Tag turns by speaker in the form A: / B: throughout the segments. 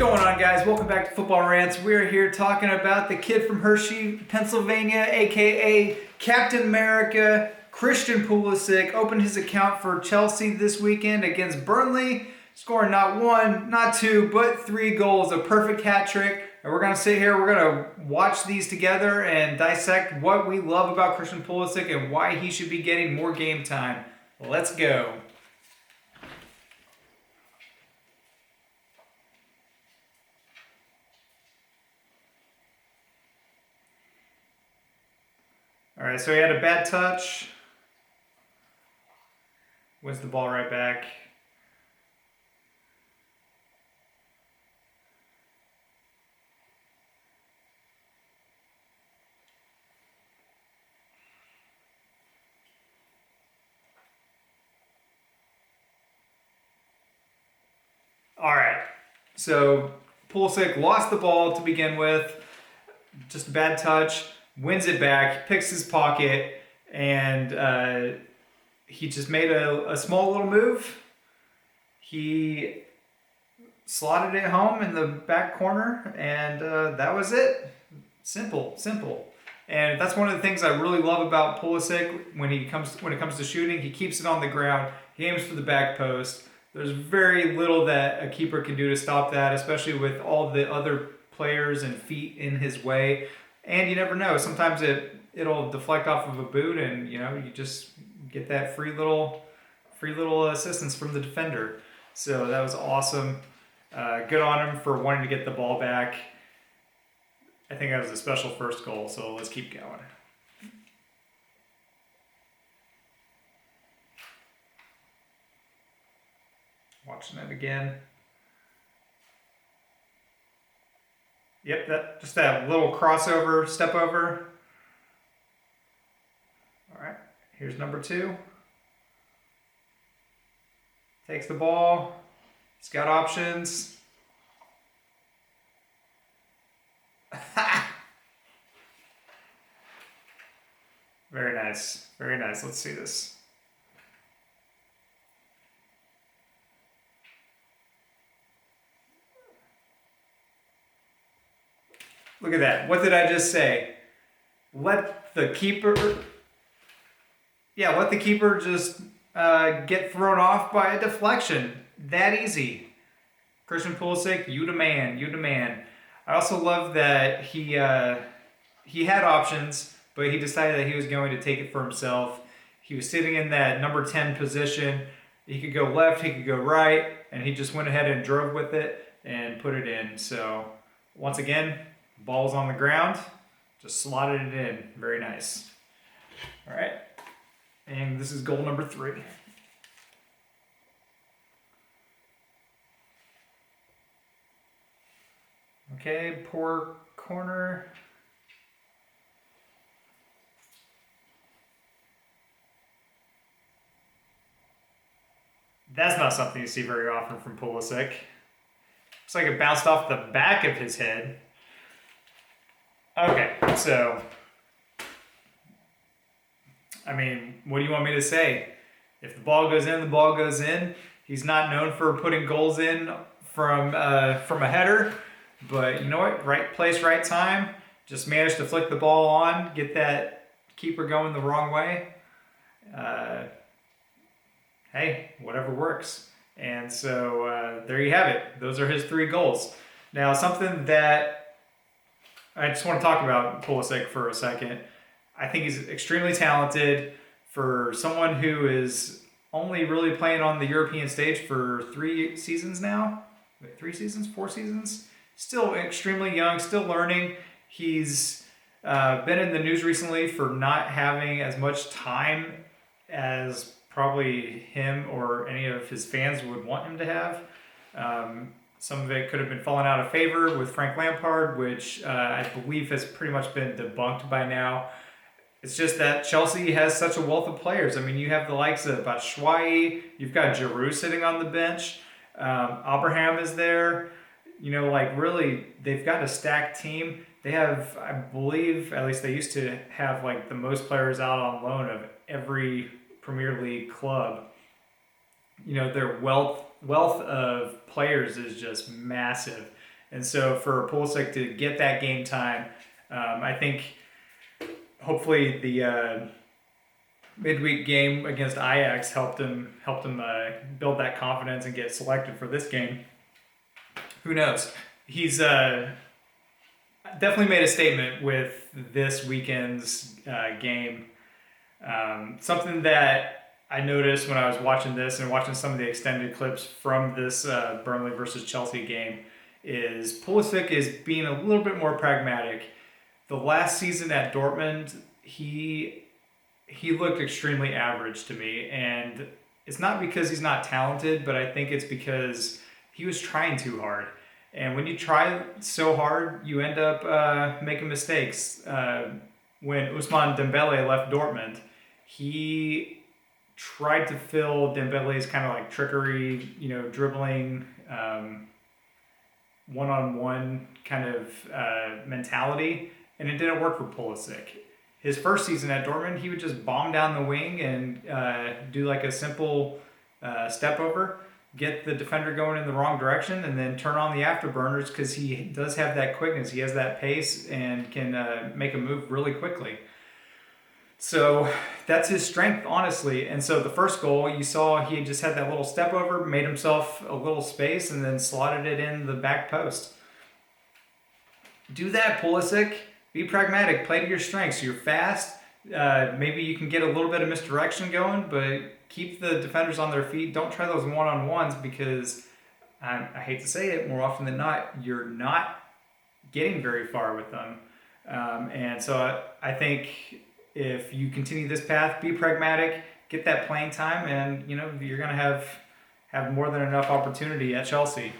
A: going on, guys? Welcome back to Football Rants. We're here talking about the kid from Hershey, Pennsylvania, aka Captain America, Christian Pulisic. Opened his account for Chelsea this weekend against Burnley, scoring not one, not two, but 3 goals, a perfect hat trick. And we're going to sit here, we're going to watch these together and dissect what we love about Christian Pulisic and why he should be getting more game time. Let's go. All right, so he had a bad touch. Wins the ball right back. All right, so Pulisic lost the ball to begin with. Just a bad touch. Wins it back, picks his pocket, and he just made a small little move. He slotted it home in the back corner, and that was it. Simple. And that's one of the things I really love about Pulisic when it comes to shooting. He keeps it on the ground. He aims for the back post. There's very little that a keeper can do to stop that, especially with all the other players and feet in his way. And you never know. Sometimes it'll deflect off of a boot, and you just get that free little assistance from the defender. So that was awesome. Good on him for wanting to get the ball back. I think that was a special first goal. So let's keep going. Watching it again. Yep, just that little crossover, step over. All right, here's number 2. Takes the ball. He's got options. Very nice. Let's see this. Look at that. What did I just say? Let the keeper just get thrown off by a deflection. That easy. Christian Pulisic, you the man. I also love that he had options, but he decided that he was going to take it for himself. He was sitting in that number 10 position. He could go left, he could go right, and he just went ahead and drove with it and put it in. So once again, ball's on the ground, just slotted it in. Very nice. All right, and this is goal number 3. Okay, poor corner. That's not something you see very often from Pulisic. Looks like it bounced off the back of his head. Okay, so, I mean, what do you want me to say? If the ball goes in, the ball goes in. He's not known for putting goals in from a header, but you know what? Right place, right time. Just managed to flick the ball on, get that keeper going the wrong way. Hey, whatever works. And so there you have it. Those are his 3 goals. Now, something that I just want to talk about Pulisic for a second. I think he's extremely talented for someone who is only really playing on the European stage for 3 seasons now. 3 seasons? 4 seasons? Still extremely young, still learning. He's been in the news recently for not having as much time as probably him or any of his fans would want him to have. Some of it could have been falling out of favor with Frank Lampard, which I believe has pretty much been debunked by now. It's just that Chelsea has such a wealth of players. I mean, you have the likes of Batshuayi, you've got Giroud sitting on the bench, Abraham is there. Really, they've got a stacked team. They have, I believe, at least they used to have the most players out on loan of every Premier League club. Their wealth of players is just massive. And so for Pulisic to get that game time, I think hopefully the midweek game against Ajax helped him build that confidence and get selected for this game. Who knows? He's definitely made a statement with this weekend's game. Something that I noticed when I was watching this and watching some of the extended clips from this Burnley versus Chelsea game is Pulisic is being a little bit more pragmatic. The last season at Dortmund, he looked extremely average to me, and it's not because he's not talented, but I think it's because he was trying too hard. And when you try so hard, you end up making mistakes. When Ousmane Dembele left Dortmund, he tried to fill Dembele's kind of like trickery, dribbling, one-on-one kind of mentality, and it didn't work for Pulisic. His first season at Dortmund, he would just bomb down the wing and do like a simple step over, get the defender going in the wrong direction, and then turn on the afterburners because he does have that quickness. He has that pace and can make a move really quickly. So that's his strength, honestly. And so the first goal, you saw he just had that little step over, made himself a little space, and then slotted it in the back post. Do that, Pulisic. Be pragmatic. Play to your strengths. You're fast. Maybe you can get a little bit of misdirection going, but keep the defenders on their feet. Don't try those one-on-ones because, I hate to say it, more often than not, you're not getting very far with them. And so I think if you continue this path, be pragmatic, get that playing time, and you're going to have more than enough opportunity at Chelsea.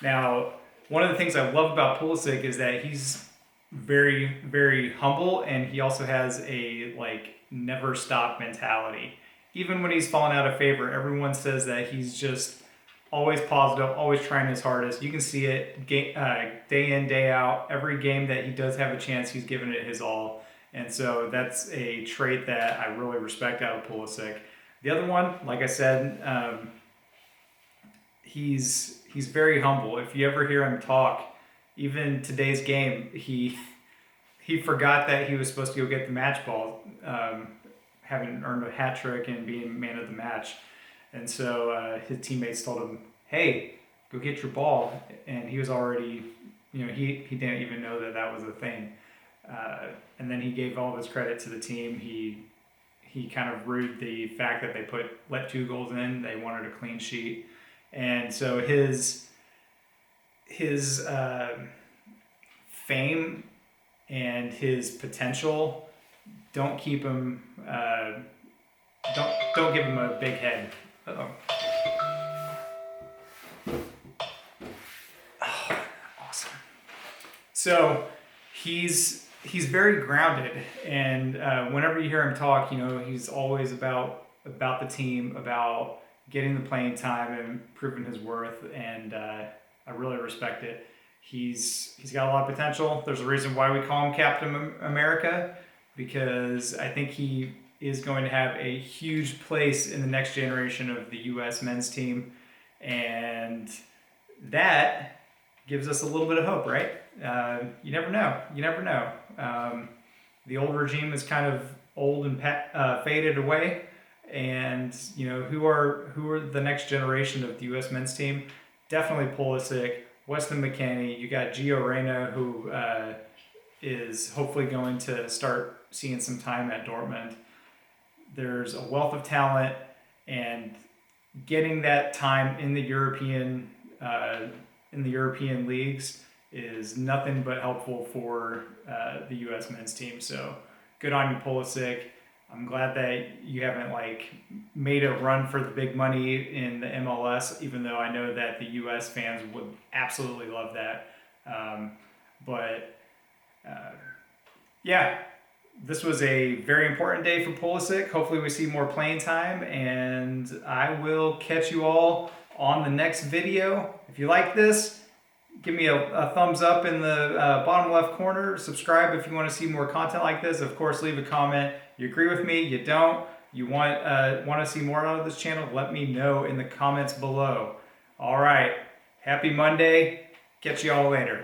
A: Now, one of the things I love about Pulisic is that he's very, very humble, and he also has a never stop mentality. Even when he's fallen out of favor, everyone says that he's just always positive, always trying his hardest. You can see it day in, day out. Every game that he does have a chance, he's giving it his all. And so that's a trait that I really respect out of Pulisic. The other one, like I said, he's very humble. If you ever hear him talk, even today's game, he forgot that he was supposed to go get the match ball, having earned a hat trick and being man of the match. And so his teammates told him, hey, go get your ball. And he was already, he didn't even know that was a thing. And then he gave all of his credit to the team. He kind of rooted the fact that they let 2 goals in. They wanted a clean sheet. And so his fame and his potential don't keep him don't give him a big head. Oh, awesome. So he's very grounded, and whenever you hear him talk, he's always about the team, about getting the playing time and proving his worth, and I really respect it. He's got a lot of potential. There's a reason why we call him Captain America, because I think he is going to have a huge place in the next generation of the U.S. men's team, and that gives us a little bit of hope, right? You never know. The old regime is kind of old and faded away, and who are the next generation of the U.S. men's team? Definitely Pulisic, Weston McKennie. You got Gio Reyna, who is hopefully going to start seeing some time at Dortmund. There's a wealth of talent, and getting that time in the European leagues is nothing but helpful for the U.S. men's team. So good on you, Pulisic. I'm glad that you haven't made a run for the big money in the MLS, even though I know that the U.S. fans would absolutely love that. Yeah, this was a very important day for Pulisic. Hopefully we see more playing time, and I will catch you all on the next video. If you like this, give me a thumbs up in the bottom left corner. Subscribe if you want to see more content like this. Of course, leave a comment. You agree with me? You don't? You want to see more out of this channel? Let me know in the comments below. All right. Happy Monday. Catch you all later.